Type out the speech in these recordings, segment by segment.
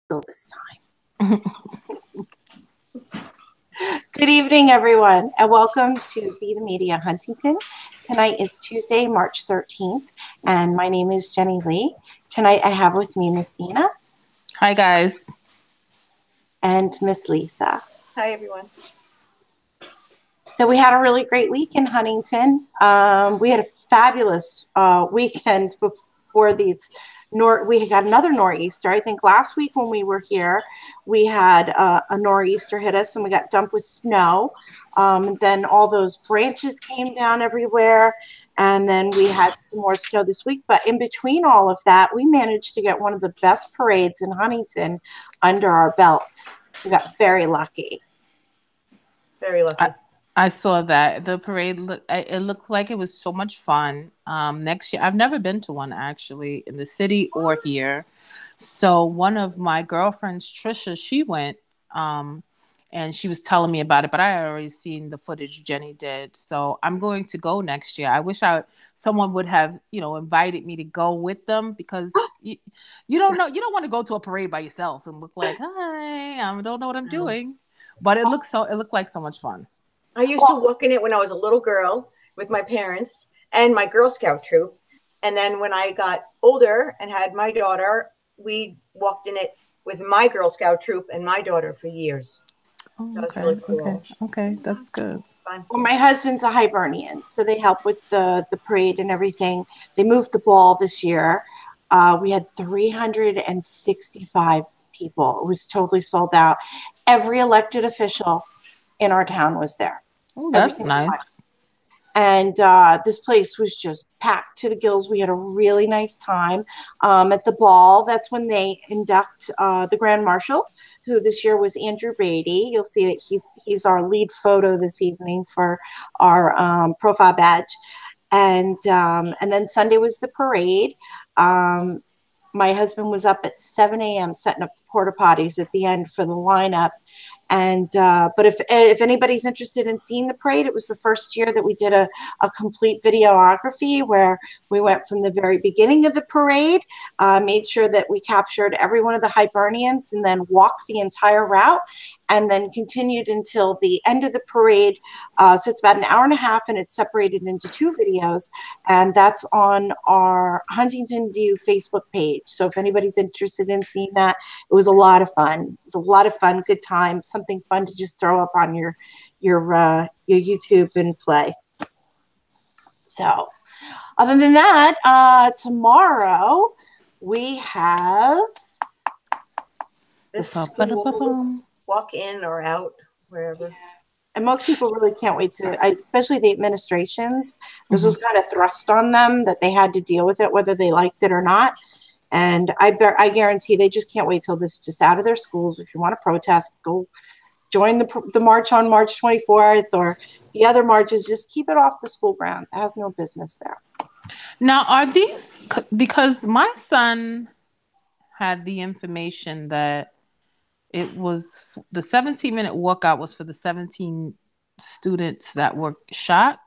This time. Good evening, everyone, and welcome to Be the Media Huntington. Tonight is Tuesday, March 13th, and my name is Jenny Lee. Tonight I have with me Miss Dina. Hi, guys. And Miss Lisa. Hi, everyone. So we had a really great week in Huntington. We had a fabulous weekend before these. We got another nor'easter. I think last week when we were here, we had a nor'easter hit us and we got dumped with snow. Then all those branches came down everywhere. And then we had some more snow this week. But in between all of that, we managed to get one of the best parades in Huntington under our belts. We got very lucky. Very lucky. I saw that the parade it looked like it was so much fun. Next year, I've never been to one actually in the city or here. So one of my girlfriends, Trisha, she went, and she was telling me about it. But I had already seen the footage Jenny did, so I'm going to go next year. I wish someone would have invited me to go with them because you don't know, you don't want to go to a parade by yourself and look like, hi, I don't know what I'm doing. But it looked like so much fun. I used to walk in it when I was a little girl with my parents and my Girl Scout troop. And then when I got older and had my daughter, we walked in it with my Girl Scout troop and my daughter for years. Oh, so okay. Really cool. Okay, that's good. Well, my husband's a Hibernian, so they help with the parade and everything. They moved the ball this year. We had 365 people. It was totally sold out. Every elected official in our town was there. Oh, that's nice. And this place was just packed to the gills. We had a really nice time at the ball. That's when they induct the Grand Marshal, who this year was Andrew Beatty. You'll see that he's our lead photo this evening for our profile badge. And then Sunday was the parade. My husband was up at 7 a.m. setting up the porta potties at the end for the lineup. And but if anybody's interested in seeing the parade, it was the first year that we did a complete videography where we went from the very beginning of the parade, made sure that we captured every one of the Hibernians and then walked the entire route and then continued until the end of the parade. So it's about an hour and a half and it's separated into two videos, and that's on our Huntington View Facebook page. So if anybody's interested in seeing that, it was a lot of fun. It was a lot of fun, good time, something fun to just throw up on your YouTube and play. So other than that, tomorrow we have this walk in or out, wherever. Yeah. And most people really can't wait to, especially the administrations. This was kind of thrust on them that they had to deal with it, whether they liked it or not. And I guarantee they just can't wait till this is just out of their schools. If you want to protest, go join the march on March 24th or the other marches. Just keep it off the school grounds. It has no business there. Now, are these, because my son had the information that it was the 17-minute walkout was for the 17 students that were shot,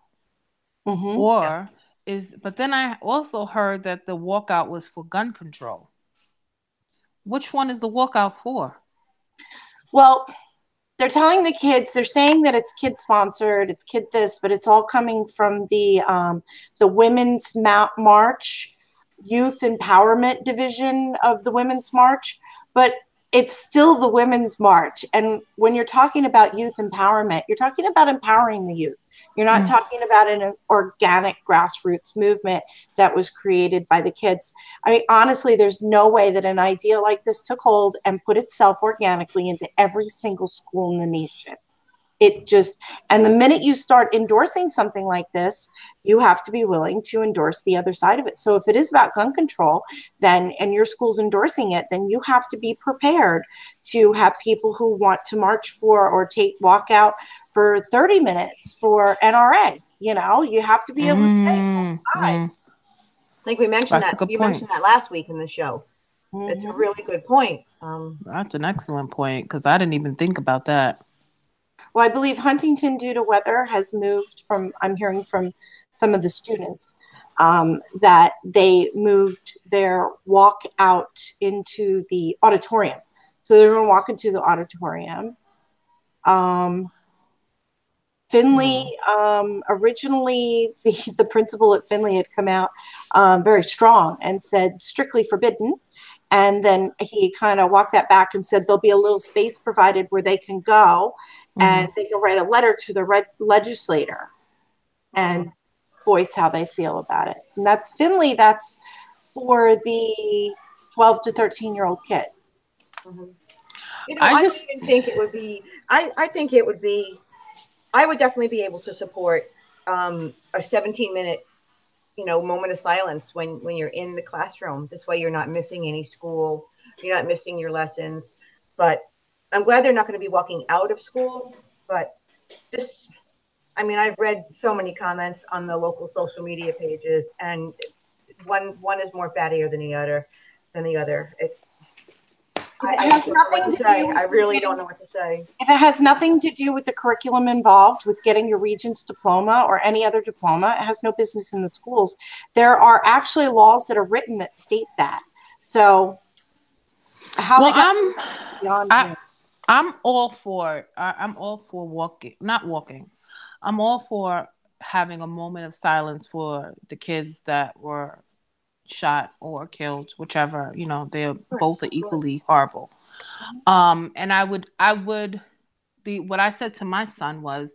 but then I also heard that the walkout was for gun control. Which one is the walkout for? Well, they're telling the kids, they're saying that it's kid sponsored, it's kid this, but it's all coming from the Women's March, Youth Empowerment Division of the Women's March. But it's still the Women's March. And when you're talking about youth empowerment, you're talking about empowering the youth. You're not talking about an organic grassroots movement that was created by the kids. I mean, honestly, there's no way that an idea like this took hold and put itself organically into every single school in the nation. And the minute you start endorsing something like this, you have to be willing to endorse the other side of it. So if it is about gun control, and your school's endorsing it, then you have to be prepared to have people who want to march for or walk out for 30 minutes for NRA. You have to be able to say, I think we mentioned that. You mentioned that last week in the show. It's a really good point. That's an excellent point because I didn't even think about that. Well, I believe Huntington, due to weather, has moved from, I'm hearing from some of the students, that they moved their walk out into the auditorium. So they're going to walk into the auditorium. Findlay, originally the principal at Findlay had come out very strong and said strictly forbidden. And then he kind of walked that back and said there'll be a little space provided where they can go and they can write a letter to the legislator and voice how they feel about it. And that's Findlay, that's for the 12 to 13-year-old kids. You know, I don't even think it would be, I think it would be, I would definitely be able to support a 17-minute, you know, moment of silence when you're in the classroom. This way you're not missing any school, you're not missing your lessons. But I'm glad they're not going to be walking out of school. But just, I mean, I've read so many comments on the local social media pages, and one is more fattier than the other. It's, I really don't know what to say. If it has nothing to do with the curriculum involved with getting your Regents diploma or any other diploma, it has no business in the schools. There are actually laws that are written that state that. So how I'm all for I'm all for having a moment of silence for the kids that were shot or killed, whichever, you know, they're both are equally horrible. And what I said to my son was,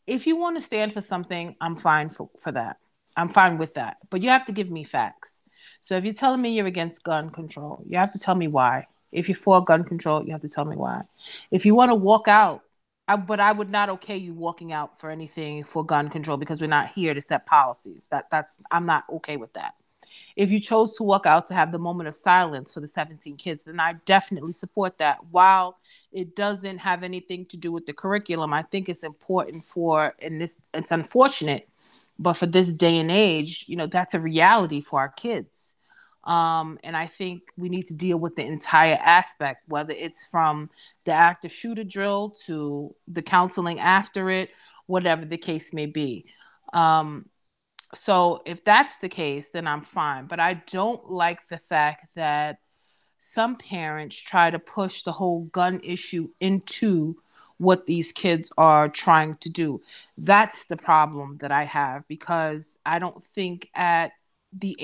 if you want to stand for something, I'm fine for that. I'm fine with that. But you have to give me facts. So if you're telling me you're against gun control, you have to tell me why. If you're for gun control, you have to tell me why. If you want to walk out, but I would not okay you walking out for anything for gun control, because we're not here to set policies. I'm not okay with that. If you chose to walk out to have the moment of silence for the 17 kids, then I definitely support that. While it doesn't have anything to do with the curriculum, I think it's important it's unfortunate, but for this day and age, you know, that's a reality for our kids. And I think we need to deal with the entire aspect, whether it's from the active shooter drill to the counseling after it, whatever the case may be. So if that's the case, then I'm fine. But I don't like the fact that some parents try to push the whole gun issue into what these kids are trying to do. That's the problem that I have, because I don't think at the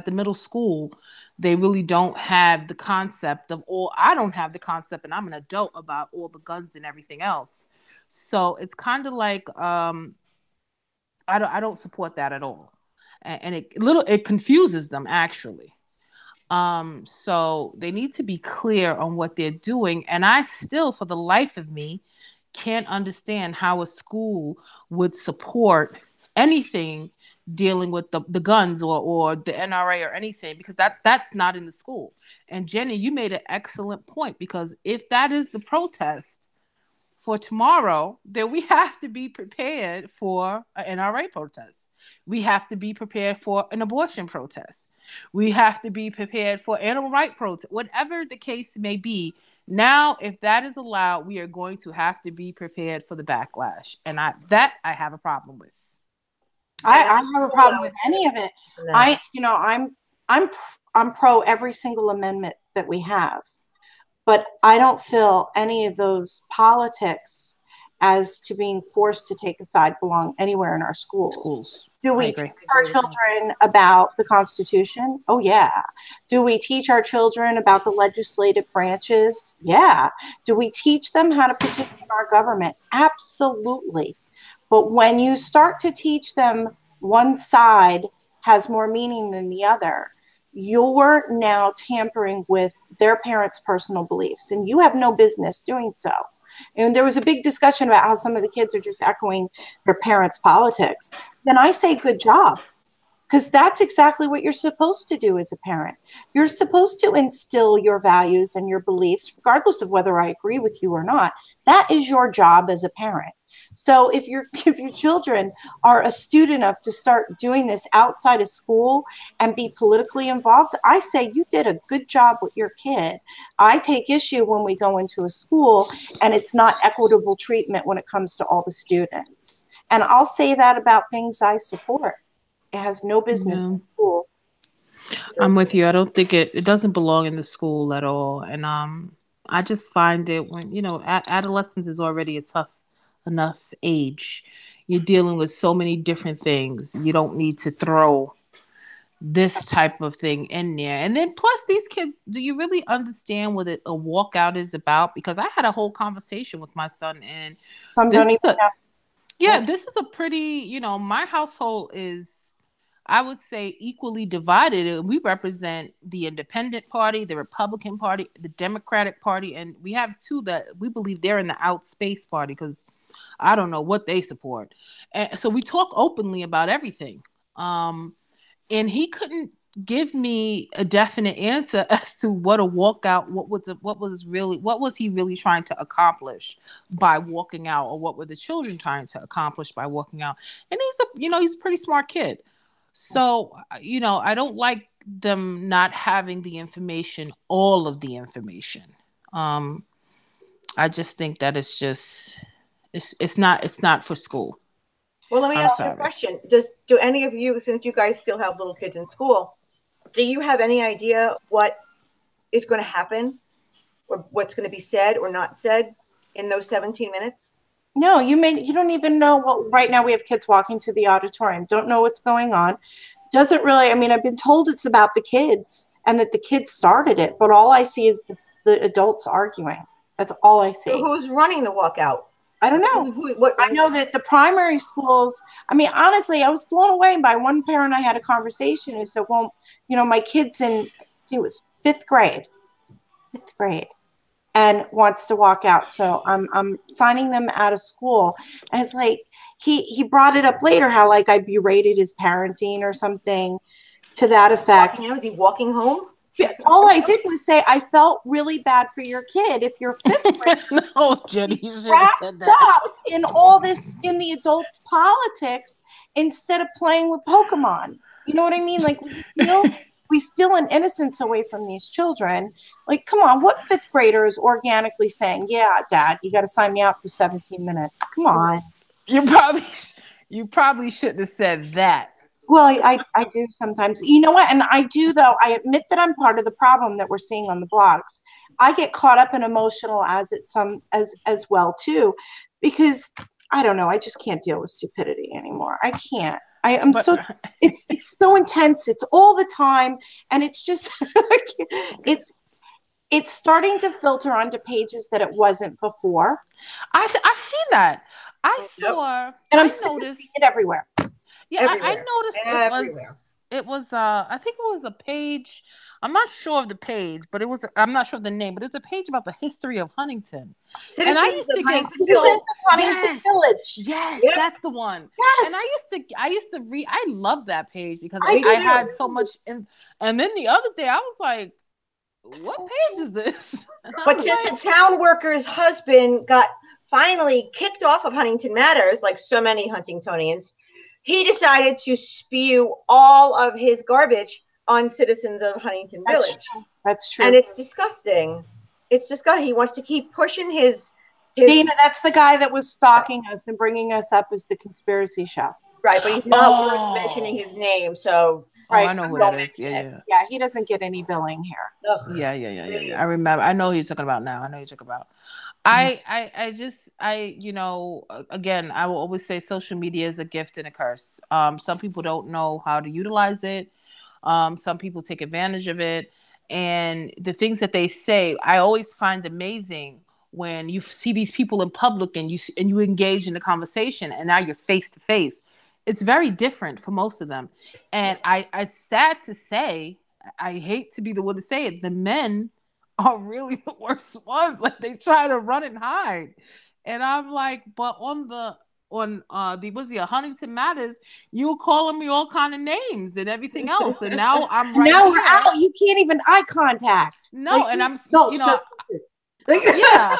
middle school, they really don't have the concept of I don't have the concept, and I'm an adult, about all the guns and everything else. So it's kind of like, I don't support that at all, and it confuses them actually. So they need to be clear on what they're doing, and I still, for the life of me, can't understand how a school would support anything dealing with the guns or the NRA or anything, because that's not in the school. And Jenny, you made an excellent point, because if that is the protest for tomorrow, then we have to be prepared for an NRA protest. We have to be prepared for an abortion protest. We have to be prepared for animal rights protest, whatever the case may be. Now, if that is allowed, we are going to have to be prepared for the backlash. And I have a problem with. I have a problem with any of it. I'm pro every single amendment that we have. But I don't feel any of those politics as to being forced to take a side belong anywhere in our schools. Do we teach our children about the Constitution? Oh, yeah. Do we teach our children about the legislative branches? Yeah. Do we teach them how to petition our government? Absolutely. But when you start to teach them one side has more meaning than the other, you're now tampering with their parents' personal beliefs, and you have no business doing so. And there was a big discussion about how some of the kids are just echoing their parents' politics. Then I say, good job, because that's exactly what you're supposed to do as a parent. You're supposed to instill your values and your beliefs, regardless of whether I agree with you or not. That is your job as a parent. So if your children are astute enough to start doing this outside of school and be politically involved, I say you did a good job with your kid. I take issue when we go into a school and it's not equitable treatment when it comes to all the students. And I'll say that about things I support. It has no business in school. I'm with you. I don't think it doesn't belong in the school at all. And I just find it when, adolescence is already a tough enough age. You're dealing with so many different things. You don't need to throw this type of thing in there. And then plus these kids, do you really understand what a walkout is about? Because I had a whole conversation with my son, and Some this don't is even a know. this is a pretty, my household is, I would say, equally divided. We represent the Independent Party, the Republican Party, the Democratic Party, and we have two that we believe they're in the outspace party because I don't know what they support. And so we talk openly about everything. And he couldn't give me a definite answer as to what a walkout, what was he really trying to accomplish by walking out, or what were the children trying to accomplish by walking out. And he's a pretty smart kid. So, I don't like them not having the information, all of the information. I just think that it's not for school. Well, let me I'm ask you a sorry. question. Do any of you, since you guys still have little kids in school, do you have any idea what is going to happen, or what's going to be said or not said in those 17 minutes? No, you don't even know what. Right now we have kids walking to the auditorium, don't know what's going on. Doesn't really, I mean, I've been told it's about the kids and that the kids started it, but all I see is the adults arguing. That's all I see. So who's running the walkout? I don't know. I know that the primary schools, I mean, honestly, I was blown away by one parent I had a conversation who said, well, my kid's it was fifth grade, and wants to walk out. So I'm signing them out of school. And it's like, he brought it up later, how like I berated his parenting or something to that effect. Was he walking home? All I did was say, I felt really bad for your kid. If you're fifth grade, no, Jenny, you wrapped up in all this, in the adults' politics, instead of playing with Pokemon. You know what I mean? Like we steal an innocence away from these children. Like, come on, what fifth grader is organically saying, yeah, Dad, you got to sign me out for 17 minutes? Come on. You probably shouldn't have said that. Well, I do sometimes. You know what? And I do, though. I admit that I'm part of the problem that we're seeing on the blogs. I get caught up and emotional as well, too, because I don't know. I just can't deal with stupidity anymore. I can't. It's so intense. It's all the time. And it's just, it's starting to filter onto pages that it wasn't before. I've seen that. I saw, and I'm seeing it everywhere. Yeah, I noticed it was I think it was a page. I'm not sure of the page, but I'm not sure of the name, but it's a page about the history of Huntington. Citizens and I used to get Huntington Village. Yes, yep. That's the one. Yes. And I used to read. I love that page because I had so much. And then the other day I was like, what page is this? But since a town worker's husband got finally kicked off of Huntington Matters, like so many Huntingtonians, he decided to spew all of his garbage on citizens of Huntington Village. That's true. And it's disgusting. It's disgusting. He wants to keep pushing his Dana, that's the guy that was stalking us and bringing us up as the conspiracy show. Right, but he's not worth mentioning his name, so... Right. I know who that is. Yeah, he doesn't get any billing here. Ugh. Yeah. I remember. I know who you're talking about now. Again, I will always say social media is a gift and a curse. Some people don't know how to utilize it. Some people take advantage of it. And the things that they say, I always find amazing when you see these people in public and you engage in the conversation, and now you're face to face. It's very different for most of them. And it's sad to say, I hate to be the one to say it, the men are really the worst ones. Like, they try to run and hide. And I'm like, but on the Huntington Matters, you were calling me all kind of names and everything else. And now I'm right now here. We're out. You can't even eye contact. No, like, and I'm, yeah.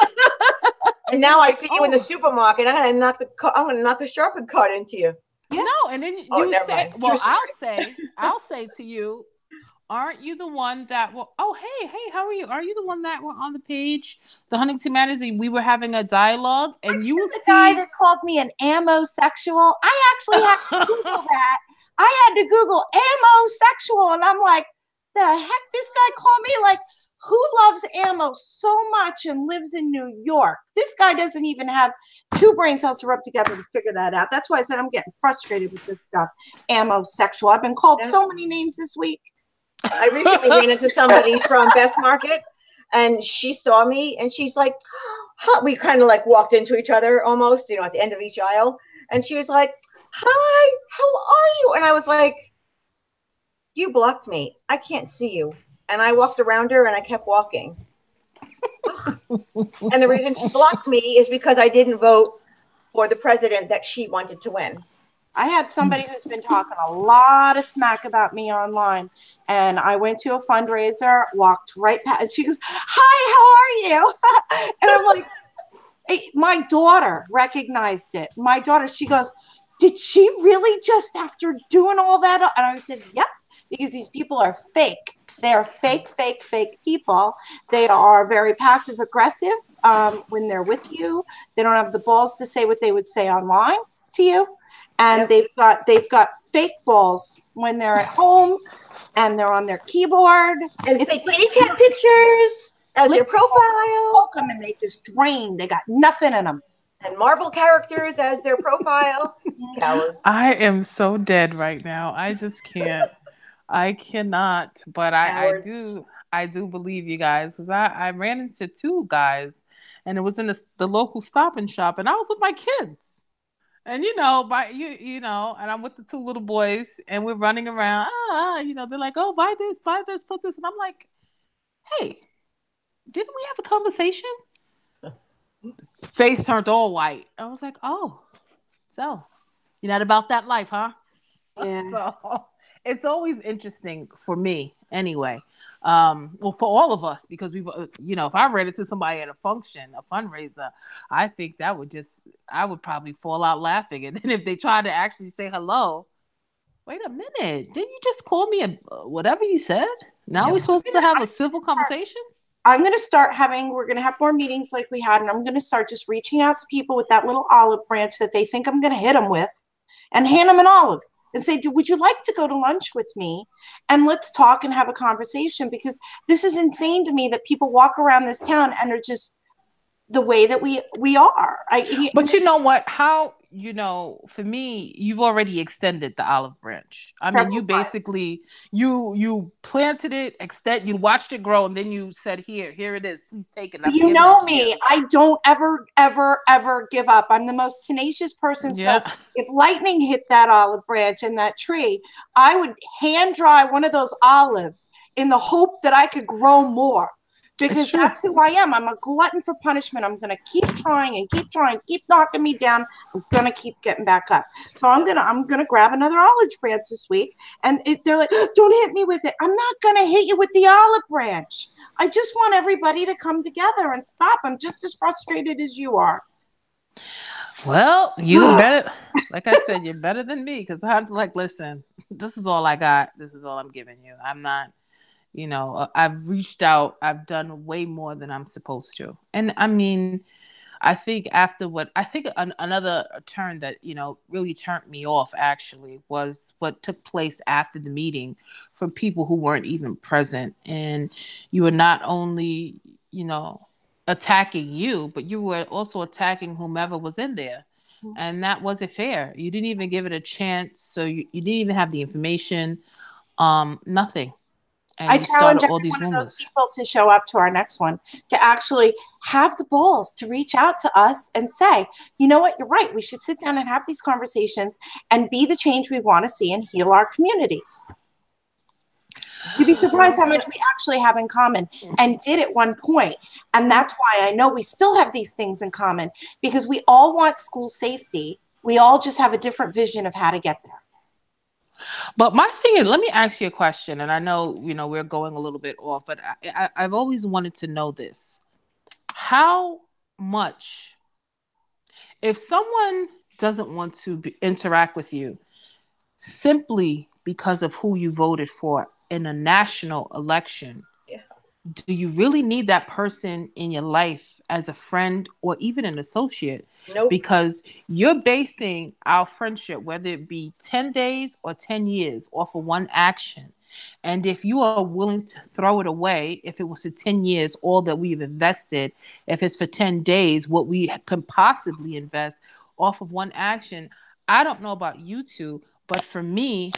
And now I see you in the supermarket. I'm gonna knock the shopping cart into you. Yeah. No, and then you say, well, I'll say to you, aren't you the one that hey, how are you? Are you the one that were on the page, the Huntington Matters, and we were having a dialogue? And you the guy that called me an amosexual. I actually had to Google that. I had to Google amosexual, and I'm like, the heck, this guy called me like, who loves ammo so much and lives in New York? This guy doesn't even have two brain cells to rub together to figure that out. That's why I said I'm getting frustrated with this stuff. Ammo sexual. I've been called so many names this week. I recently ran into somebody from Best Market, and she saw me, and she's like, huh. We kind of like walked into each other almost, you know, at the end of each aisle. And she was like, hi, how are you? And I was like, you blocked me. I can't see you. And I walked around her and I kept walking. And the reason she blocked me is because I didn't vote for the president that she wanted to win. I had somebody who's been talking a lot of smack about me online, and I went to a fundraiser, walked right past, and she goes, hi, how are you? And I'm like, hey, my daughter recognized it. My daughter, she goes, did she really just after doing all that? And I said, yep, because these people are fake. They are fake people. They are very passive aggressive when they're with you. They don't have the balls to say what they would say online to you. And they've got fake balls when they're at home and they're on their keyboard. And fake kitty cat pictures as their profile. Welcome, and they just drain. They got nothing in them. And Marvel characters as their profile. Cowards. I am so dead right now. I just can't. I cannot. But I do believe you guys, because I ran into two guys, and it was in the local Stop and Shop, and I was with my kids. And you know, and I'm with the two little boys, and we're running around. They're like, "Oh, buy this, put this," and I'm like, "Hey, didn't we have a conversation?" Face turned all white. I was like, "Oh, so you're not about that life, huh?" Yeah. So it's always interesting for me, anyway. Well, for all of us, because we've, if I ran into somebody at a function, a fundraiser, I think I would probably fall out laughing. And then if they tried to actually say hello, wait a minute, didn't you just call me whatever you said? Now we're supposed to have a civil conversation? We're going to have more meetings like we had, and I'm going to start just reaching out to people with that little olive branch that they think I'm going to hit them with, and hand them an olive. And say, would you like to go to lunch with me? And let's talk and have a conversation, because this is insane to me that people walk around this town and are just the way that we are. But you know what? For me, you've already extended the olive branch. I mean, you basically, you planted it, you watched it grow, and then you said, here it is. Please take it. You know me. I don't ever give up. I'm the most tenacious person. Yeah. So if lightning hit that olive branch and that tree, I would hand dry one of those olives in the hope that I could grow more. Because that's who I am. I'm a glutton for punishment. I'm going to keep trying, keep knocking me down. I'm going to keep getting back up. So I'm going to grab another olive branch this week. And they're like, don't hit me with it. I'm not going to hit you with the olive branch. I just want everybody to come together and stop. I'm just as frustrated as you are. Well, you're better. Like I said, you're better than me, because I'm like, listen, this is all I got. This is all I'm giving you. I'm not. I've reached out. I've done way more than I'm supposed to. And I mean, I think another turn that, really turned me off actually was what took place after the meeting from people who weren't even present. And you were not only, attacking you, but you were also attacking whomever was in there. Mm-hmm. And that wasn't fair. You didn't even give it a chance. So you didn't even have the information. Nothing. I challenge every one of those people to show up to our next one, to actually have the balls to reach out to us and say, you know what, you're right. We should sit down and have these conversations and be the change we want to see and heal our communities. You'd be surprised how much we actually have in common and did at one point. And that's why I know we still have these things in common, because we all want school safety. We all just have a different vision of how to get there. But my thing is, let me ask you a question. And I know, we're going a little bit off, but I've always wanted to know this. How much, if someone doesn't want to interact with you simply because of who you voted for in a national election, do you really need that person in your life as a friend or even an associate? Nope. Because you're basing our friendship, whether it be 10 days or 10 years, off of one action. And if you are willing to throw it away, if it was for 10 years, all that we've invested, if it's for 10 days, what we can possibly invest off of one action, I don't know about you two, but for me,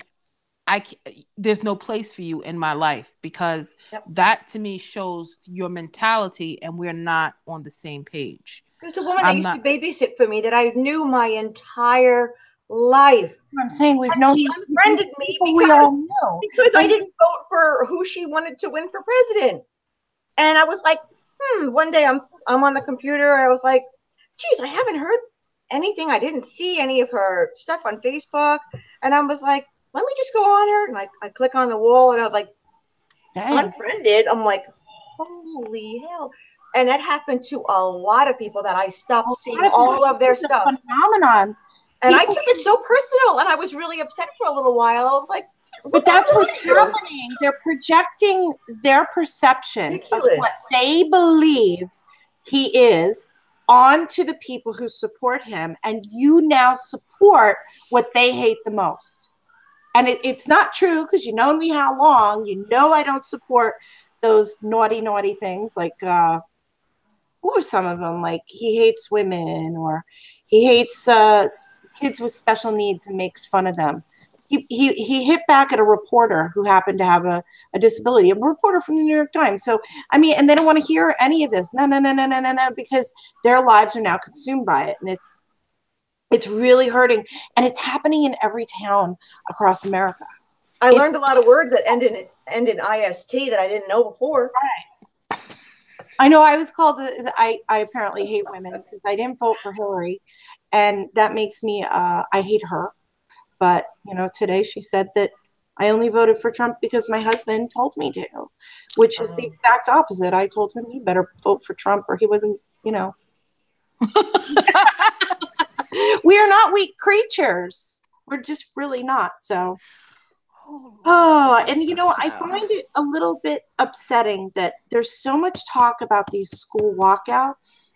there's no place for you in my life, because that to me shows your mentality and we're not on the same page. There's a woman that used to babysit for me that I knew my entire life. I'm saying we've known she unfriended me because I didn't vote for who she wanted to win for president. And I was like, one day I'm on the computer. I was like, geez, I haven't heard anything. I didn't see any of her stuff on Facebook. And I was like, let me just go on her. And I click on the wall and I was like, unfriended. I'm like, holy hell. And that happened to a lot of people that I stopped seeing all of their stuff. Phenomenon. And I took it so personal and I was really upset for a little while. I was like, but that's what's happening. They're projecting their perception of what they believe he is onto the people who support him. And you now support what they hate the most. And it's not true, because you've known me how long. You know I don't support those naughty things. Like, what were some of them? Like, he hates women, or he hates kids with special needs and makes fun of them. He hit back at a reporter who happened to have a disability, a reporter from the New York Times. So, I mean, and they don't want to hear any of this. No, because their lives are now consumed by it. And it's really hurting. And it's happening in every town across America. I learned a lot of words that end in IST that I didn't know before. Right. I know I was called, I apparently hate women because I didn't vote for Hillary. And that makes me, I hate her. But, you know, today she said that I only voted for Trump because my husband told me to, which is the exact opposite. I told him he better vote for Trump or he wasn't, you know. We are not weak creatures. We're just really not. So, and you know, I find it a little bit upsetting that there's so much talk about these school walkouts,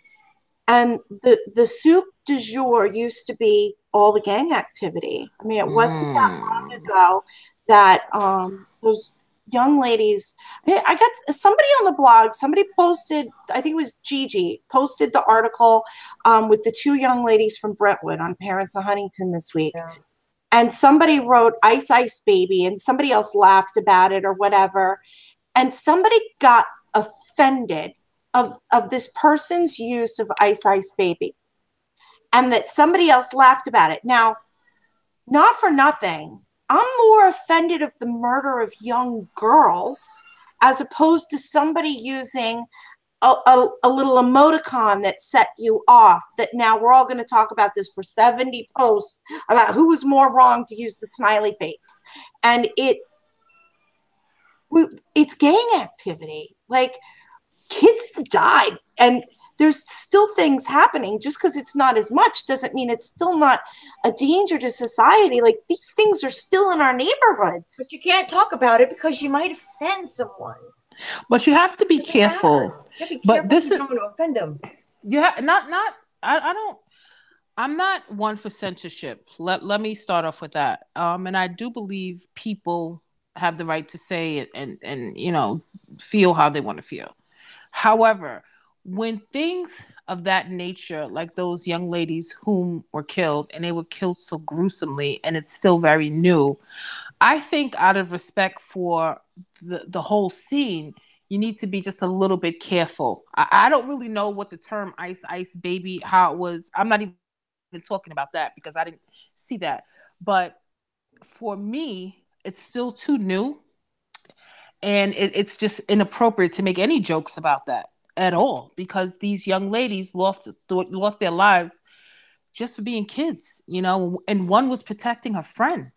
and the soup du jour used to be all the gang activity. I mean, it wasn't that long ago that those young ladies, I got somebody on the blog, somebody posted, I think it was Gigi, posted the article with the two young ladies from Brentwood on Parents of Huntington this week. Yeah. And somebody wrote Ice Ice Baby and somebody else laughed about it or whatever. And somebody got offended of this person's use of Ice Ice Baby and that somebody else laughed about it. Now, not for nothing, I'm more offended of the murder of young girls as opposed to somebody using a little emoticon that set you off, that now we're all going to talk about this for 70 posts about who was more wrong to use the smiley face. And it's gang activity. Like, kids have died and there's still things happening. Just because it's not as much doesn't mean it's still not a danger to society. Like, these things are still in our neighborhoods. But you can't talk about it because you might offend someone. But you have to be careful. You have to be careful. But this is going to offend them. Yeah, I'm not one for censorship. Let me start off with that. And I do believe people have the right to say it and you know, feel how they want to feel. However, when things of that nature, like those young ladies whom were killed, and they were killed so gruesomely, and it's still very new, I think out of respect for the whole scene, you need to be just a little bit careful. I don't really know what the term Ice Ice Baby, how it was. I'm not even talking about that because I didn't see that. But for me, it's still too new. And it's just inappropriate to make any jokes about that at all, because these young ladies lost their lives just for being kids, you know, and one was protecting her friend.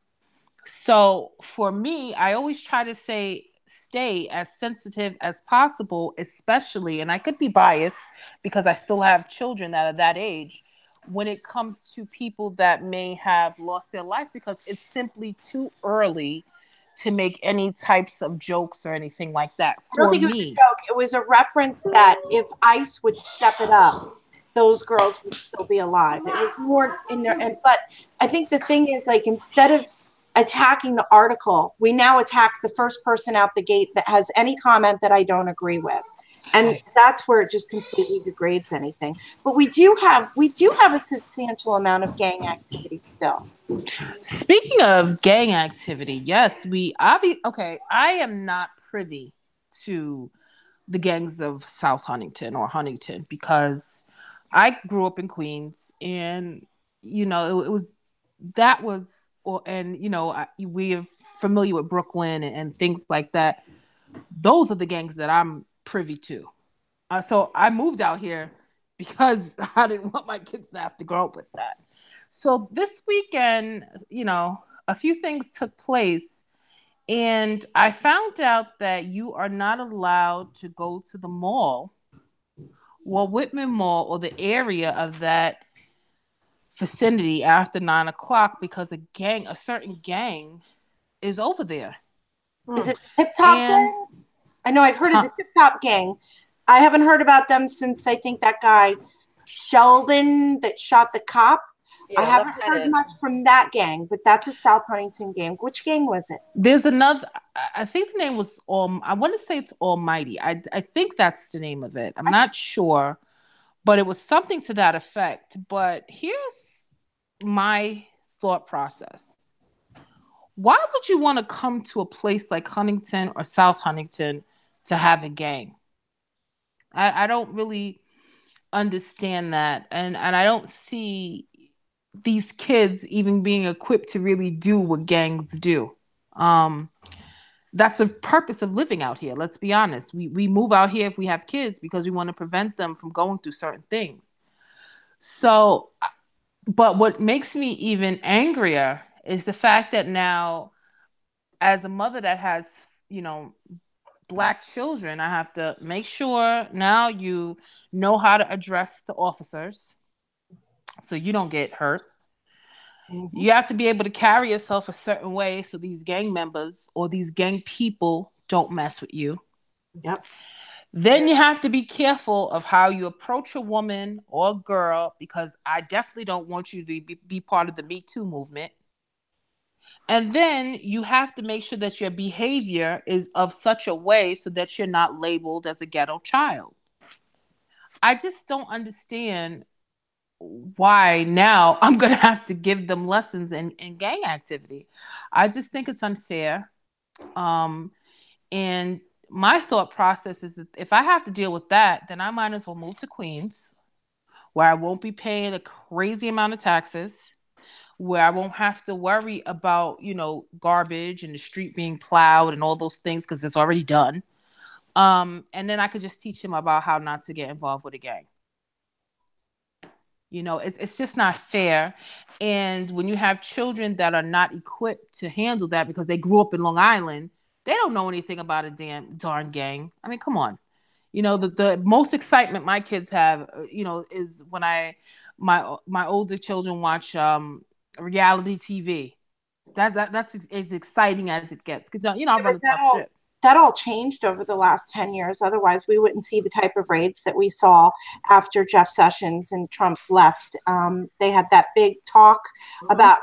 So for me, I always try to stay as sensitive as possible, especially, and I could be biased because I still have children that are that age, when it comes to people that may have lost their life, because it's simply too early to make any types of jokes or anything like that. I don't think it was a joke. It was a reference that if ICE would step it up, those girls would still be alive. It was more in there. But I think the thing is, like, instead of attacking the article. We now attack the first person out the gate that has any comment that I don't agree with. And that's where it just completely degrades anything. But we do have a substantial amount of gang activity still. Speaking of gang activity, yes, okay, I am not privy to the gangs of South Huntington or Huntington because I grew up in Queens, and you know we are familiar with Brooklyn and things like that. Those are the gangs that I'm privy to. So I moved out here because I didn't want my kids to have to grow up with that. So this weekend, a few things took place, and I found out that you are not allowed to go to the mall, Whitman Mall, or the area of that vicinity after 9 o'clock because a certain gang is over there. Is it Tip Top Gang? I know I've heard of the Tip Top Gang. I haven't heard about them since I think that guy Sheldon that shot the cop. Yeah, I haven't heard much from that gang, but that's a South Huntington gang. Which gang was it? There's another. I think the name was I want to say it's Almighty. I think that's the name of it. I'm not sure, but it was something to that effect. But here's my thought process. Why would you want to come to a place like Huntington or South Huntington to have a gang? I don't really understand that, and I don't see these kids even being equipped to really do what gangs do. That's the purpose of living out here. Let's be honest. We move out here if we have kids because we want to prevent them from going through certain things. So, but what makes me even angrier is the fact that now, as a mother that has, Black children, I have to make sure now you know how to address the officers so you don't get hurt. Mm-hmm. You have to be able to carry yourself a certain way so these gang members or these gang people don't mess with you. Yep. Then you have to be careful of how you approach a woman or a girl, because I definitely don't want you to be part of the Me Too movement. And then you have to make sure that your behavior is of such a way so that you're not labeled as a ghetto child. I just don't understand why now I'm going to have to give them lessons in gang activity. I just think it's unfair. And my thought process is that if I have to deal with that, then I might as well move to Queens, where I won't be paying a crazy amount of taxes, where I won't have to worry about, garbage and the street being plowed and all those things because it's already done. And then I could just teach him about how not to get involved with a gang. It's just not fair. And when you have children that are not equipped to handle that because they grew up in Long Island, they don't know anything about a darn gang. I mean, come on. The most excitement my kids have, is when my older children watch reality TV. That's as exciting as it gets, because I run a tough ship. That all changed over the last 10 years. Otherwise, we wouldn't see the type of raids that we saw after Jeff Sessions and Trump left. They had that big talk about,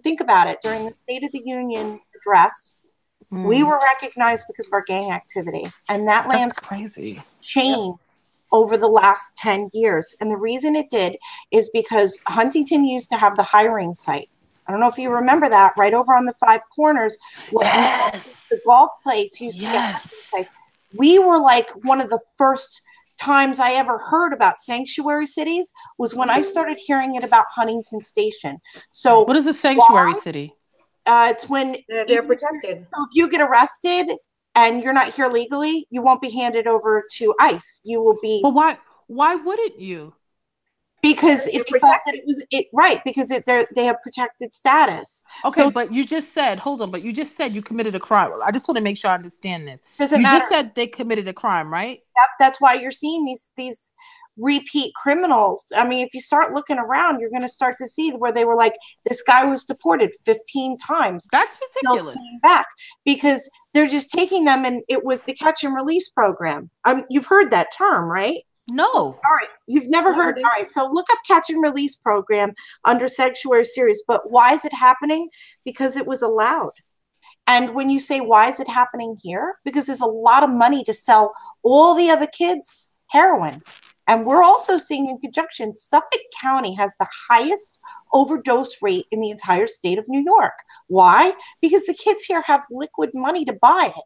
think about it. During the State of the Union address, we were recognized because of our gang activity. And that landscape changed over the last 10 years. And the reason it did is because Huntington used to have the hiring site. I don't know if you remember that, right over on the Five Corners. Yes. The golf place used to be a hunting place. We were like one of the first times I ever heard about sanctuary cities was when I started hearing it about Huntington Station. So what is a sanctuary city? It's when they're protected. So if you get arrested and you're not here legally, you won't be handed over to ICE. You will be. But why wouldn't you? Because if you thought that it was right, because they have protected status. Okay, so, but you just said you committed a crime. I just want to make sure I understand this. Doesn't matter. Just said they committed a crime, right? That's why you're seeing these repeat criminals. I mean, if you start looking around, you're going to start to see where they were like, this guy was deported 15 times. That's ridiculous. Came back because they're just taking them, and it was the catch and release program. You've heard that term, right? No. All right, you've never heard. All right, so look up catch and release program under sanctuary series. But why is it happening? Because it was allowed. And when you say, why is it happening here? Because there's a lot of money to sell all the other kids heroin. And we're also seeing in conjunction, Suffolk County has the highest overdose rate in the entire state of New York. Why? Because the kids here have liquid money to buy it.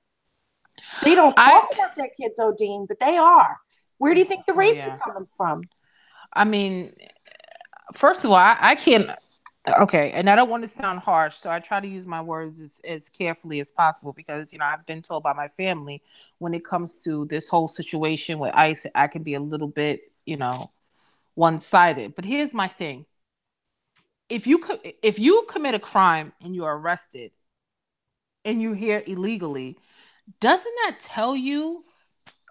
They don't talk about their kids ODing, but they are. Where do you think the rates are coming from? I mean, first of all, I can't. Okay, and I don't want to sound harsh, so I try to use my words as carefully as possible because, I've been told by my family when it comes to this whole situation with ICE, I can be a little bit, one-sided. But here's my thing. If you commit a crime and you're arrested and you're here illegally, doesn't that tell you,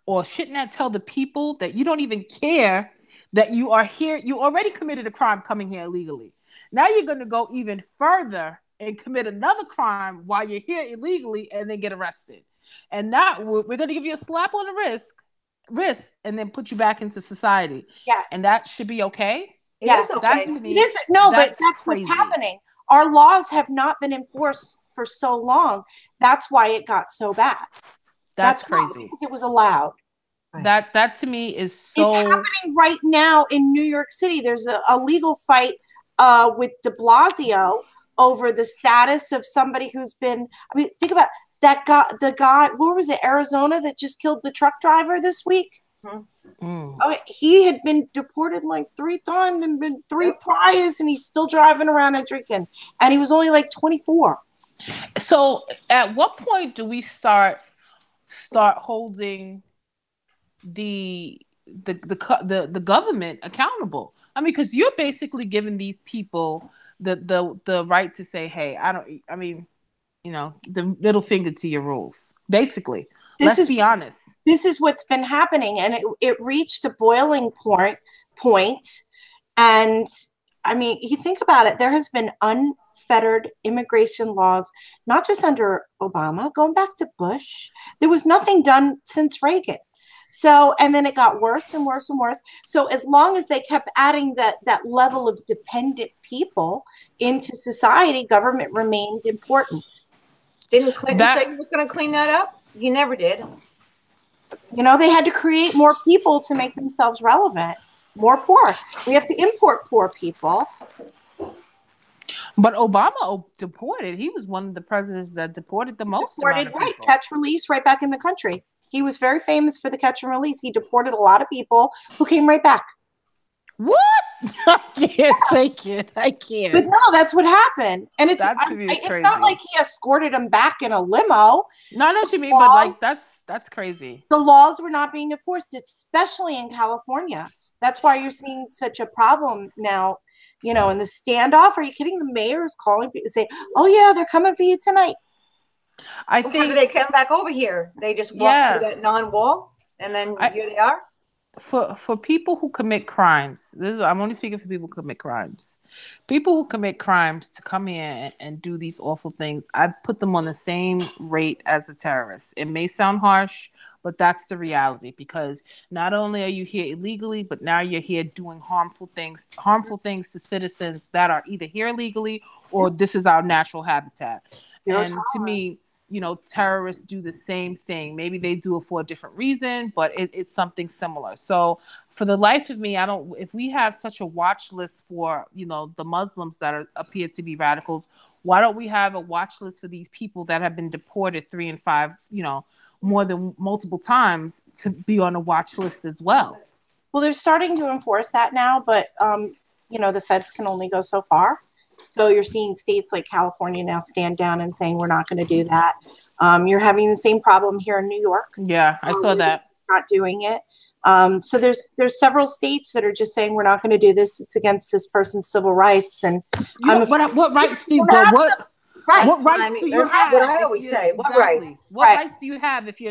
or shouldn't that tell the people that you don't even care that you are here? You already committed a crime coming here illegally. Now you're going to go even further and commit another crime while you're here illegally and then get arrested. And now we're going to give you a slap on the wrist and then put you back into society. Yes. And that should be okay? Yes. Okay. That to me, it is. No, but that's crazy. What's happening. Our laws have not been enforced for so long. That's why it got so bad. That's crazy. Because it was allowed. That to me is so... It's happening right now in New York City. There's a legal fight with de Blasio over the status of somebody who's been, think about that guy, the guy, where was it, Arizona, that just killed the truck driver this week? He had been deported like 3 times and been 3 priors, and he's still driving around and drinking, and he was only like 24. So at what point do we start holding the government accountable? Because you're basically giving these people the right to say, hey, the middle finger to your rules. Basically, let's be honest. This is what's been happening, and it reached a boiling point. And you think about it, there has been unfettered immigration laws, not just under Obama, going back to Bush. There was nothing done since Reagan. So, and then it got worse and worse and worse. So as long as they kept adding that level of dependent people into society, government remains important. Didn't Clinton say he was going to clean that up? He never did. They had to create more people to make themselves relevant. More poor. We have to import poor people. But Obama deported. He was one of the presidents that deported the most. Deported, right. Catch, release, right back in the country. He was very famous for the catch and release. He deported a lot of people who came right back. What? I can't take it. I can't. But no, that's what happened. And it's not like he escorted them back in a limo. No, I know what you mean, but that's crazy. The laws were not being enforced, especially in California. That's why you're seeing such a problem now, in the standoff. Are you kidding? The mayor is calling people to say, oh yeah, they're coming for you tonight. I think they come back over here. They just walk through that non-wall, and then here they are. For people who commit crimes, I'm only speaking for people who commit crimes. People who commit crimes to come here and do these awful things, I put them on the same rate as a terrorist. It may sound harsh, but that's the reality, because not only are you here illegally, but now you're here doing harmful things to citizens that are either here illegally or this is our natural habitat. And to me, terrorists do the same thing. Maybe they do it for a different reason, but it's something similar. So for the life of me, if we have such a watch list for, the Muslims that appear to be radicals, why don't we have a watch list for these people that have been deported 3 and 5, more than multiple times, to be on a watch list as well? Well, they're starting to enforce that now, but, the feds can only go so far. So you're seeing states like California now stand down and saying, we're not going to do that. You're having the same problem here in New York. Yeah, I saw that. Not doing it. So there's several states that are just saying, we're not going to do this. It's against this person's civil rights. And what rights do you have? What rights do you have? What I always say. What rights? What rights do you have if you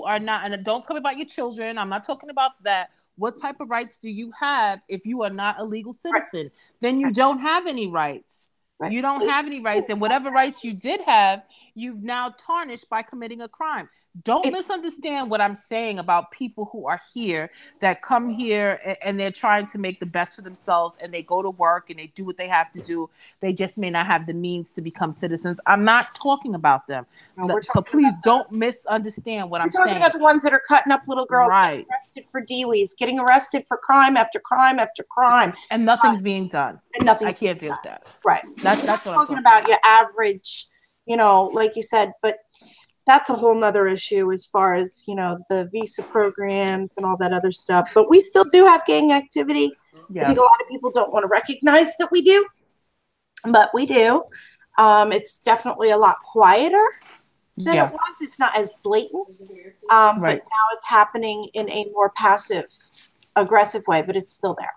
are not, and don't tell me about your children. I'm not talking about that. What type of rights do you have if you are not a legal citizen? Right. Then you don't have any rights. Right. You don't have any rights. And whatever rights you did have, you've now tarnished by committing a crime. Don't misunderstand what I'm saying about people who are here, that come here and they're trying to make the best for themselves, and they go to work and they do what they have to do. They just may not have the means to become citizens. I'm not talking about them. No, So please don't misunderstand what I'm saying. We're talking about the ones that are cutting up little girls, getting arrested for DWIs, getting arrested for crime after crime after crime. And nothing's being done. And nothing. I can't deal with that. Right. That's what I'm talking about. Your average, like you said, but that's a whole nother issue as far as, the visa programs and all that other stuff. But we still do have gang activity. Yeah. I think a lot of people don't want to recognize that we do, but we do. It's definitely a lot quieter than it was. It's not as blatant. But now it's happening in a more passive, aggressive way, but it's still there.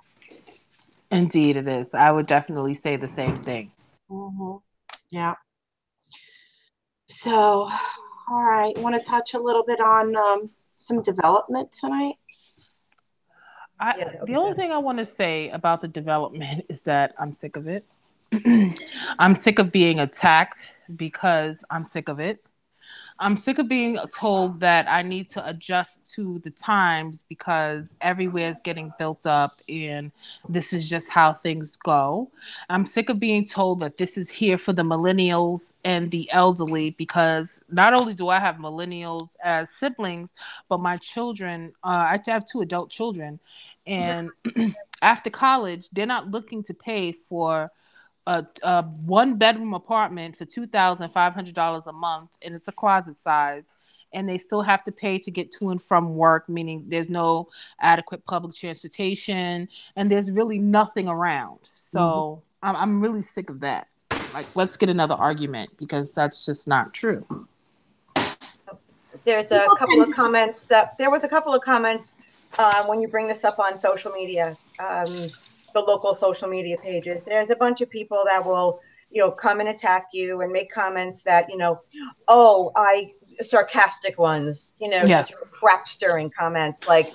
Indeed, it is. I would definitely say the same thing. Mm-hmm. Yeah. So, all right. Want to touch a little bit on some development tonight? The only thing I want to say about the development is that I'm sick of it. I'm sick of being attacked because I'm sick of it. I'm sick of being told that I need to adjust to the times because everywhere is getting built up and this is just how things go. I'm sick of being told that this is here for the millennials and the elderly, because not only do I have millennials as siblings, but my children, I have 2 adult children, and after college, they're not looking to pay for a 1-bedroom apartment for $2,500 a month, and it's a closet size, and they still have to pay to get to and from work, meaning there's no adequate public transportation, and there's really nothing around. So I'm really sick of that. Like, let's get another argument, because that's just not true. There's a couple of comments when you bring this up on social media. The local social media pages. There's a bunch of people that will, come and attack you and make comments that, sarcastic ones, just crap stirring comments like,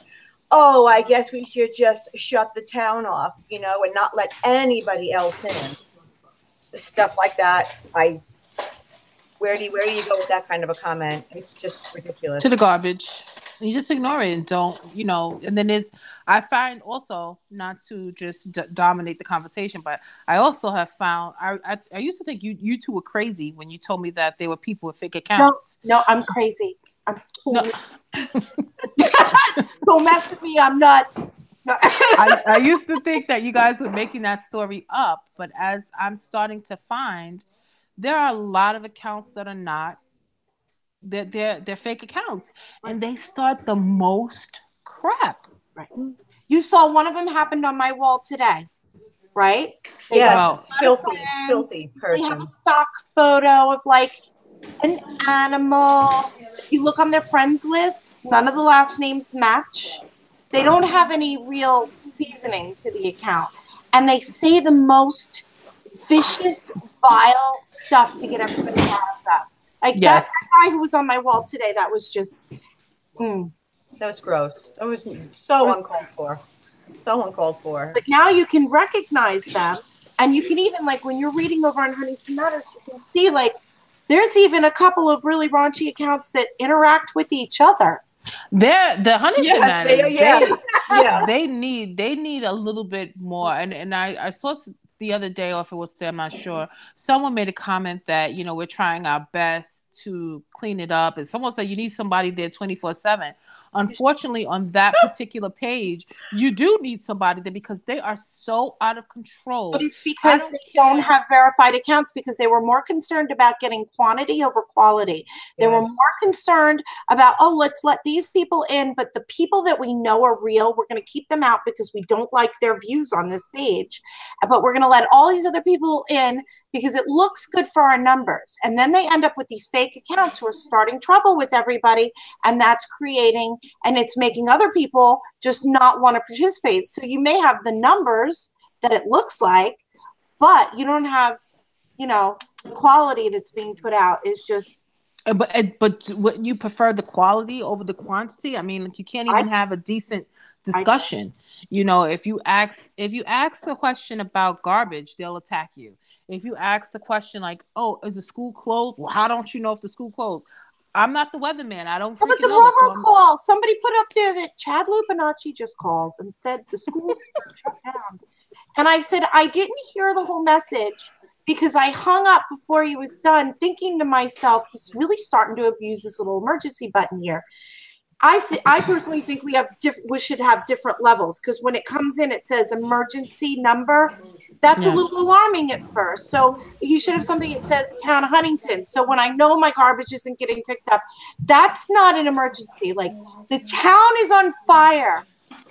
oh, I guess we should just shut the town off, and not let anybody else in. Stuff like that. Where do you go with that kind of a comment? It's just ridiculous. To the garbage. You just ignore it and don't, and then I find also, not to just dominate the conversation, but I also have found, I used to think you 2 were crazy when you told me that there were people with fake accounts. No, I'm crazy. I'm totally. Don't mess with me. I'm nuts. No. I used to think that you guys were making that story up, but as I'm starting to find, there are a lot of accounts that are not. They're fake accounts, and they start the most crap. Right. You saw one of them happened on my wall today, right? Filthy person. They have a stock photo of like an animal. If you look on their friends list, none of the last names match. They don't have any real seasoning to the account, and they say the most vicious, vile stuff to get everybody riled up. Like that guy who was on my wall today, that was just... That was gross. That was so uncalled for. So uncalled for. But now you can recognize them, and you can even, like, when you're reading over on Huntington Matters, you can see, like, there's even a couple of really raunchy accounts that interact with each other. The Huntington Matters, they need a little bit more. And I saw the other day, or if it was today, I'm not sure, someone made a comment that, we're trying our best to clean it up, and someone said you need somebody there 24/7. Unfortunately, on that particular page, you do need somebody there because they are so out of control. But it's because they don't have verified accounts, because they were more concerned about getting quantity over quality. They were more concerned about, let's let these people in, but the people that we know are real, we're going to keep them out because we don't like their views on this page. But we're going to let all these other people in because it looks good for our numbers. And then they end up with these fake accounts who are starting trouble with everybody, and that's creating... and it's making other people just not want to participate. So you may have the numbers that it looks like, but you don't have, the quality that's being put out is just. But what, you prefer the quality over the quantity? I mean, you can't even have a decent discussion. If you ask a question about garbage, they'll attack you. if you ask the question like, "Oh, is the school closed?" Well, how don't you know if the school closed? I'm not the weatherman. I don't How about freaking the know that. So robocall? Somebody put up there that Chad Lupinacci just called and said the schools are shut down. And I said, I didn't hear the whole message because I hung up before he was done, thinking to myself, he's really starting to abuse this little emergency button here. I personally think we should have different levels, because when it comes in, it says emergency number. That's a little alarming at first. So you should have something that says Town of Huntington. So when I know my garbage isn't getting picked up, that's not an emergency. Like, the town is on fire.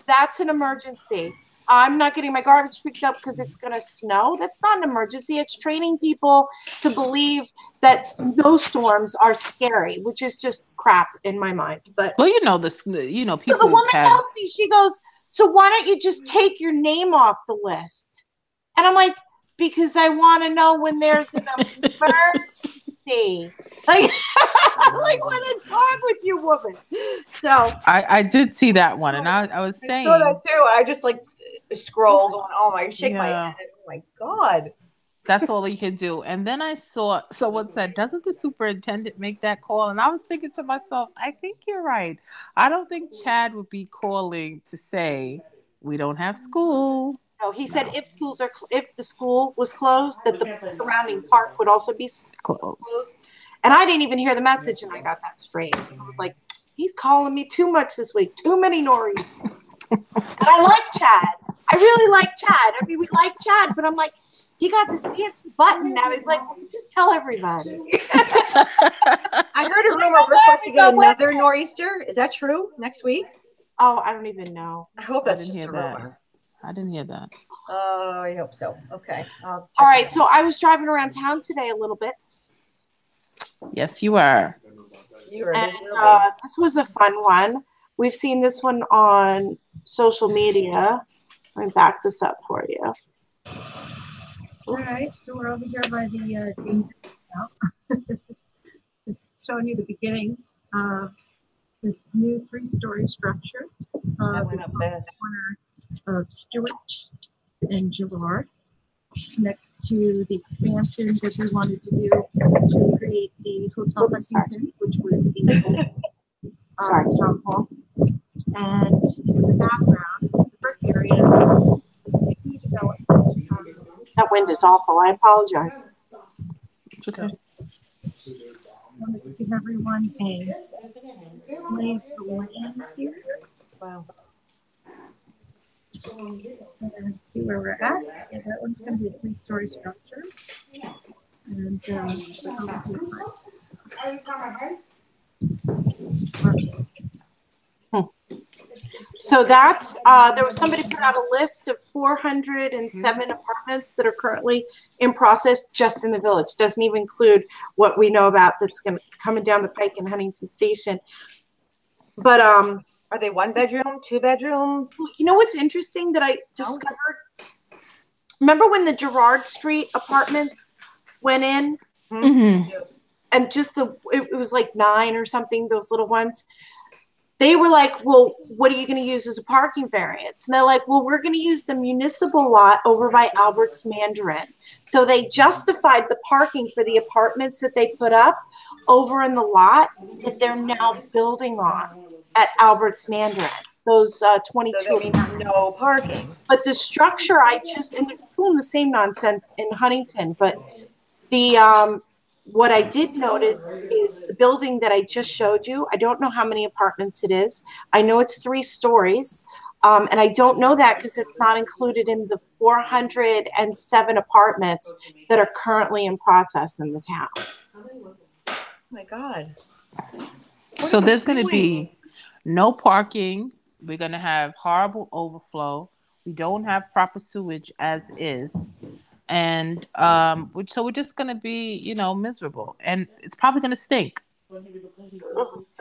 That's an emergency. I'm not getting my garbage picked up because it's going to snow. That's not an emergency. It's training people to believe that snowstorms are scary, which is just crap in my mind. But well, you know, people. so the woman tells me, she goes, "So why don't you just take your name off the list?" And I'm like, "Because I want to know when there's an emergency." Like, like, what is wrong with you, woman? So I did see that one, and I was saying, I saw that too. I just like scroll going, oh my, shake my head. Oh my God. That's all you can do. And then I saw someone said, "Doesn't the superintendent make that call?" And I was thinking to myself, I think you're right. I don't think Chad would be calling to say we don't have school. no, he said if the school was closed, that the surrounding park would also be Close. And I didn't even hear the message, and I got that straight. So I was like, he's calling me too much this week. Too many Norries. And I like Chad. I really like Chad. I mean, we like Chad, but I'm like, he got this fancy button now. He's like, well, just tell everybody. I heard a rumor we're supposed to get another nor'easter. Is that true? Next week? Oh, I don't even know. I hope that's just a rumor. I didn't hear that. Oh, I hope so. Okay. All right. So I was driving around town today a little bit. Yes, you are. And this was a fun one. We've seen this one on social media. Let me back this up for you. All right, so we're over here by the danger now. Just showing you the beginnings of this new 3-story structure. That went up fast. Corner of Stewart and Girard, next to the expansion that we wanted to do to create the Hotel Huntington, which was the town hall. And in the background, the brick area, the new development. That wind is awful. I apologize. It's okay. I want to give everyone a lay of the land here. Wow. And see where we're at. Yeah, that one's going to be a 3-story structure. And So that's, there was somebody put out a list of 407 apartments that are currently in process just in the village. Doesn't even include what we know about that's going to coming down the pike in Huntington Station. But are they 1-bedroom, 2-bedroom? You know what's interesting that I discovered? Remember when the Girard Street apartments went in? Mm-hmm. And just it was like 9 or something, those little ones. They were like, well, what are you going to use as a parking variance? And they're like, well, we're going to use the municipal lot over by Albert's Mandarin. So they justified the parking for the apartments that they put up over in the lot that they're now building on at Albert's Mandarin. Those 22. So that means no parking. But the structure, and they're doing the same nonsense in Huntington, but what I did notice is the building that I just showed you. I don't know how many apartments it is. I know it's 3 stories. And I don't know that because it's not included in the 407 apartments that are currently in process in the town. Oh my God. So there's going to be no parking. We're going to have horrible overflow. We don't have proper sewage as is. And so we're just going to be, miserable. And it's probably going to stink.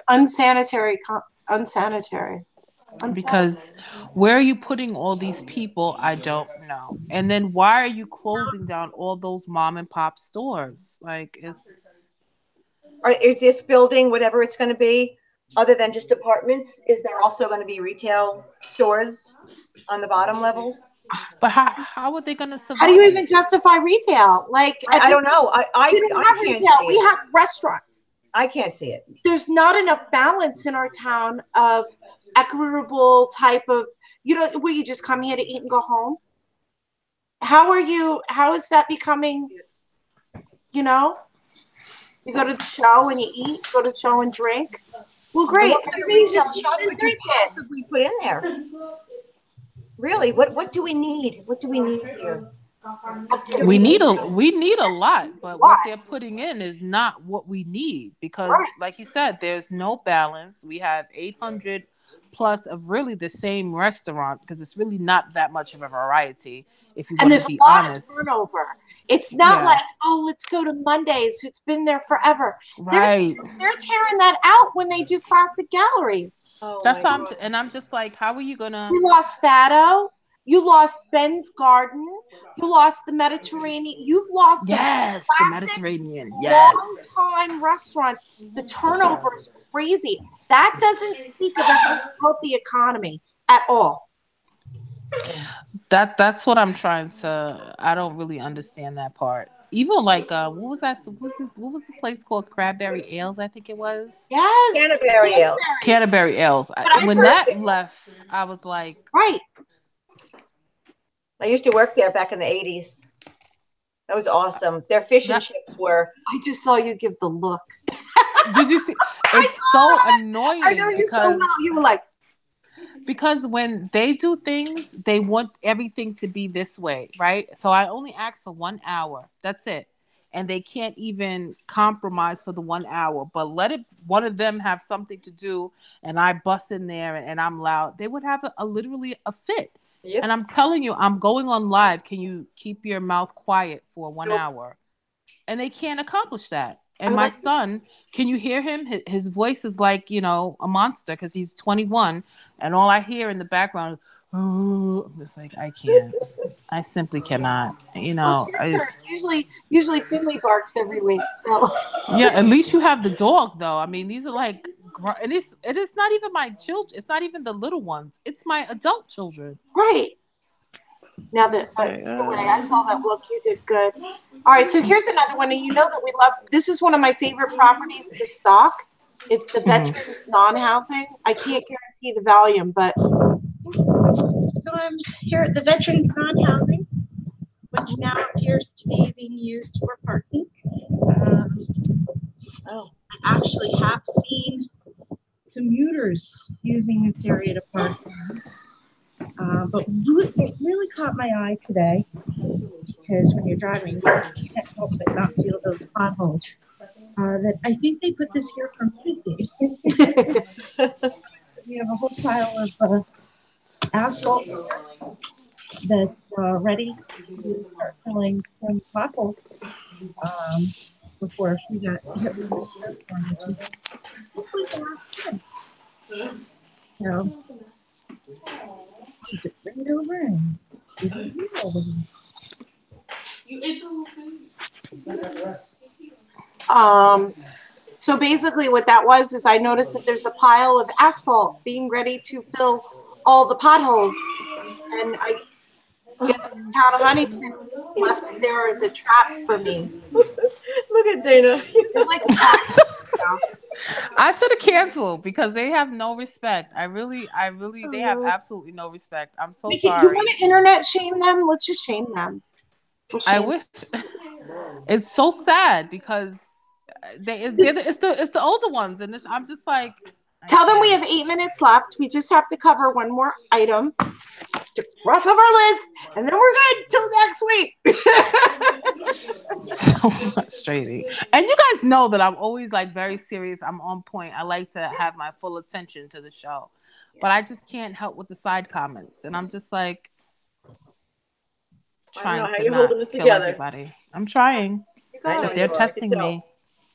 Unsanitary. Because where are you putting all these people? I don't know. And then why are you closing down all those mom and pop stores? Like, is this building, whatever it's going to be, other than just apartments, is there also going to be retail stores on the bottom levels? But how are they going to survive? How do you even justify retail? Like, I don't know. we don't I have can't retail. see We it. have restaurants. I can't see it. There's not enough balance in our town of equitable type of, where you just come here to eat and go home. How is that becoming, you go to the show and you eat, go to the show and drink. Well, great. What kind of Everybody's retail just shop eating and would you drinking. possibly put in there? Really, what do we need? What do we need here? We need a lot, but what they're putting in is not what we need, because like you said, there's no balance. We have 800 plus of really the same restaurant, because it's really not that much of a variety, if you want to be honest. Of turnover. It's not like, oh, let's go to Mondays. It's been there forever. Right. They're tearing that out when they do classic galleries. That's how I'm just like, how are you gonna? You lost Fado. You lost Ben's Garden. You lost the Mediterranean. You've lost the Mediterranean. Long-time restaurants. The turnover is crazy. That doesn't speak of a healthy economy at all. That's what I'm trying to. I don't really understand that part. Even like what was that? What was the place called? Crabberry Ales, I think it was. Yes, Canterbury Ales. Canterbury Ales. When that left, I was like, right. I used to work there back in the 80s. That was awesome. Their fish and chips were. I just saw you give the look. Did you see? It's so annoying. I know you so well. You were like. Because when they do things, they want everything to be this way, right? So I only ask for 1 hour. That's it. And they can't even compromise for the 1 hour. But let one of them have something to do, and I bust in there and I'm loud. They would have literally a fit. Yep. And I'm telling you, I'm going on live. Can you keep your mouth quiet for 1 hour? And they can't accomplish that. And my son, can you hear him? His voice is like, a monster, because he's 21. And all I hear in the background is, oh, I'm just like, I can't. I simply cannot. Usually Finley barks every week. So yeah, at least you have the dog, though. I mean, these are like, and it is not even my children. It's not even the little ones. It's my adult children. Right. Now that the way I saw that look, you did good. All right, so here's another one, and that we love. This is one of my favorite properties to stock. It's the Veterans Non-Housing. I can't guarantee the volume, but so I'm here at the Veterans Non-Housing, which now appears to be being used for parking. I actually have seen commuters using this area to park. But what really caught my eye today, because when you're driving, you just can't help but not feel those potholes. That I think they put this here from Casey. We have a whole pile of asphalt that's ready to start filling some potholes before we got hit with this snowstorm, which is hopefully the last time. So, just bring it over and give it a read over here. So basically what that was is I noticed that there's a pile of asphalt being ready to fill all the potholes. And I guess the town of Huntington left it there as a trap for me. Look at Dana. It's like a trap. I should have canceled, because they have no respect. I really, they have absolutely no respect. I'm so sorry. You want to internet shame them? Let's just shame them. I wish. It's so sad, because it's the older ones, and I'm just like. Tell them we have 8 minutes left. We just have to cover one more item to cross off our list, and then we're good till next week. So frustrating. And you guys know that I'm always like very serious. I'm on point. I like to have my full attention to the show, but I just can't help with the side comments, and I'm just like trying to not kill everybody. I'm trying. But they're testing me.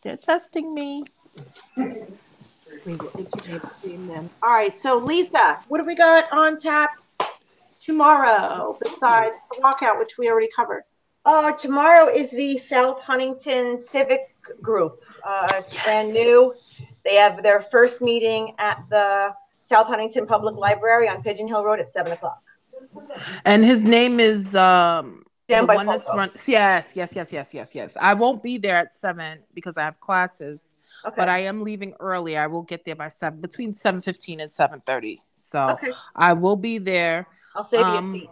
They're testing me. All right, so Lisa, what have we got on tap tomorrow besides the walkout, which we already covered? Tomorrow is the South Huntington Civic Group. It's brand new. They have their first meeting at the South Huntington Public Library on Pigeon Hill Road at 7 o'clock. And his name is the Stand by one that's Foco. run. Yes. I won't be there at 7 because I have classes, Okay. but I am leaving early. I will get there by 7, between 7:15 and 7:30. So Okay. I will be there. I'll save you a seat.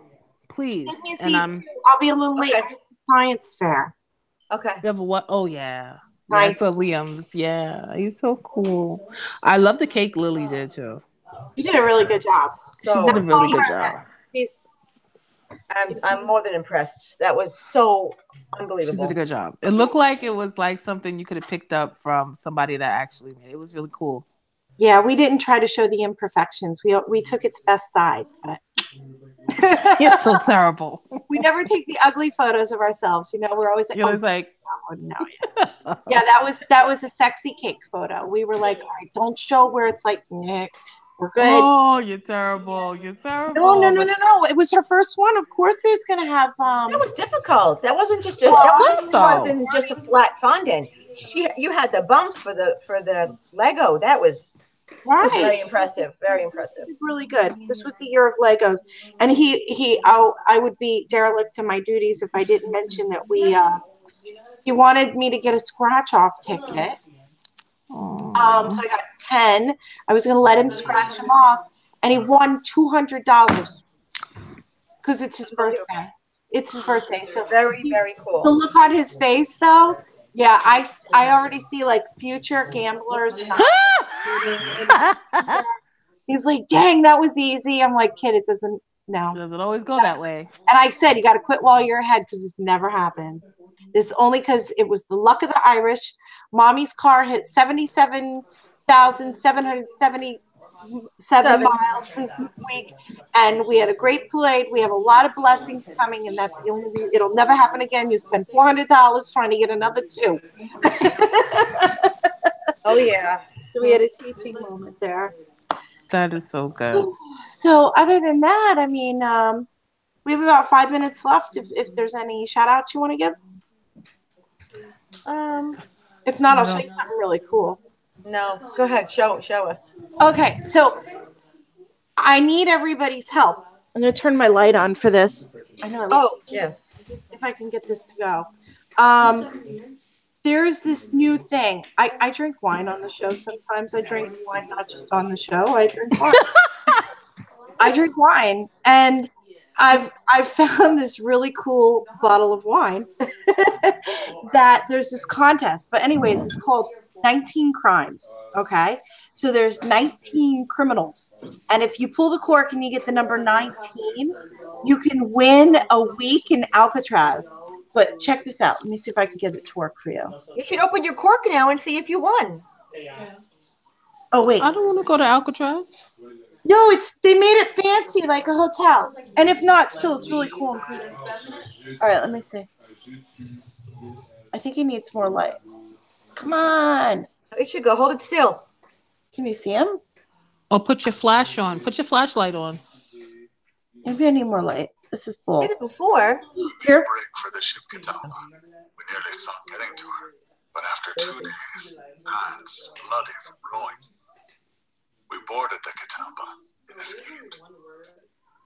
Please. Give me a And seat, too. I'll be a little late. Okay. I have a science fair. Okay. you have a what? Oh yeah. Right. Yeah, so Liam's. Yeah, he's so cool. I love the cake Lily did too. You did a really good job. She did a really good job. I'm more than impressed. That was so She unbelievable. did a good job. It looked like it was like something you could have picked up from somebody that actually made it. It was really cool. Yeah, we didn't try to show the imperfections. We took its best side, but You're so terrible. we never take the ugly photos of ourselves. You know, we're always like, You're always like, oh, no. Yeah, that was a sexy cake photo. We were like, all right, don't show where it's like, nah, we're good. oh, you're terrible. You're terrible. No. It was her first one. Of course, there's gonna have. That was difficult. That wasn't just a flat fondant. You had the bumps for the Lego. That was right. Very impressive. Very impressive. Really good. This was the year of Legos, and I would be derelict to my duties if I didn't mention that he wanted me to get a scratch off ticket. So I got 10. I was going to let him scratch them off, and he won $200 because it's his birthday. It's his birthday, so Very, very cool. the look on his face, though, yeah, I already see like future gamblers. He's like, "Dang, that was easy." I'm like, "Kid, it doesn't always go that way." And I said, "You got to quit while you're ahead because this never happens. This only because it was the luck of the Irish. Mommy's car hit 77,777 miles this week, and we had a great parade. We have a lot of blessings coming, and that's the only reason. It'll never happen again. You spend $400 trying to get another 2." Oh yeah. So we had a teaching moment there. That is so good. So other than that, I mean, we have about 5 minutes left. If there's any shout outs you want to give. If not, I'll show you something really cool. No, go ahead. Show us. Okay, so I need everybody's help. I'm going to turn my light on for this. I know. Oh, yes. If I can get this to go. There's this new thing. I drink wine on the show sometimes. I drink wine not just on the show. I drink wine. I drink wine, and I've found this really cool bottle of wine that there's this contest. But anyways, it's called 19 Crimes. Okay, so there's 19 criminals, and if you pull the cork and you get the number 19, you can win a week in Alcatraz. But check this out. Let me see if I can get it to work for you. You should open your cork now and see if you won. Oh wait, I don't want to go to Alcatraz. no, they made it fancy like a hotel, and if not, still it's really cool and cool. All right, let me see. I think he needs more light. Come on. You should go. Hold it still. Can you see him? Or put your flash on. Put your flashlight on. Maybe I need more light. This is bull. Did it before. Here. Break for the ship Catawba. We nearly thought getting to her, but after 2 days, hands bloody from rowing, we boarded the Catawba and escaped.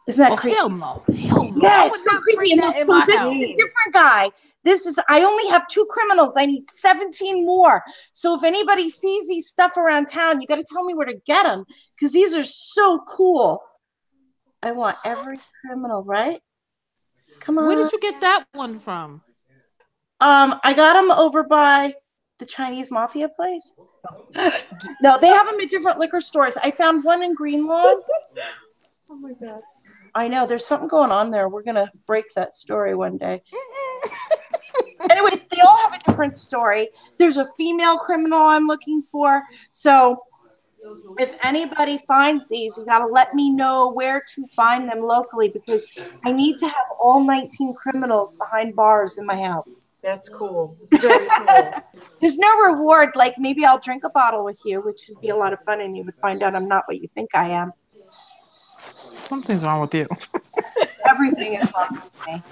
Isn't that creepy? Hell no. Hell no. Yeah, I it's would so not creepy. bring And that in so my this house. is a different guy. I only have 2 criminals. I need 17 more. So if anybody sees these stuff around town, you got to tell me where to get them because these are so cool. I want every criminal, right? Come on. Where did you get that one from? I got them over by the Chinese mafia place. No, they have them at different liquor stores. I found one in Greenlawn. Oh my God. I know there's something going on there. We're gonna break that story one day. Anyways, they all have a different story. There's a female criminal I'm looking for. So if anybody finds these, you got to let me know where to find them locally because I need to have all 19 criminals behind bars in my house. That's cool. Very cool. There's no reward. Like maybe I'll drink a bottle with you, which would be a lot of fun, and you would find out I'm not what you think I am. Something's wrong with you. Everything is wrong with me.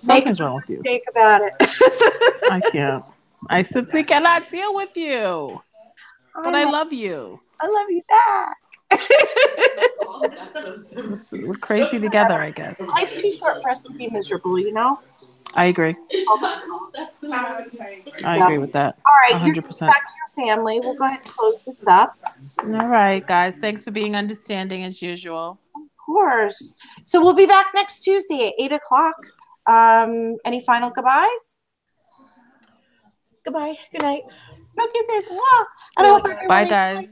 Something's wrong with you. Think about it. I can't. I simply cannot deal with you. But I love you. I love you back. We're crazy together, I guess. Life's too short for us to be miserable, you know? I agree. I agree with that. All right, you're 100%. back to your family. We'll go ahead and close this up. All right, guys. Thanks for being understanding as usual. Of course. So we'll be back next Tuesday at 8 o'clock. Any final goodbyes? Goodbye. Good night. No kisses. Mwah. And I hope everyone Bye, guys.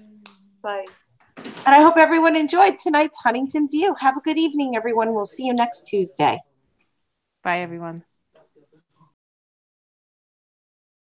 Bye. And I hope everyone enjoyed tonight's Huntington View. Have a good evening, everyone. We'll see you next Tuesday. Bye, everyone.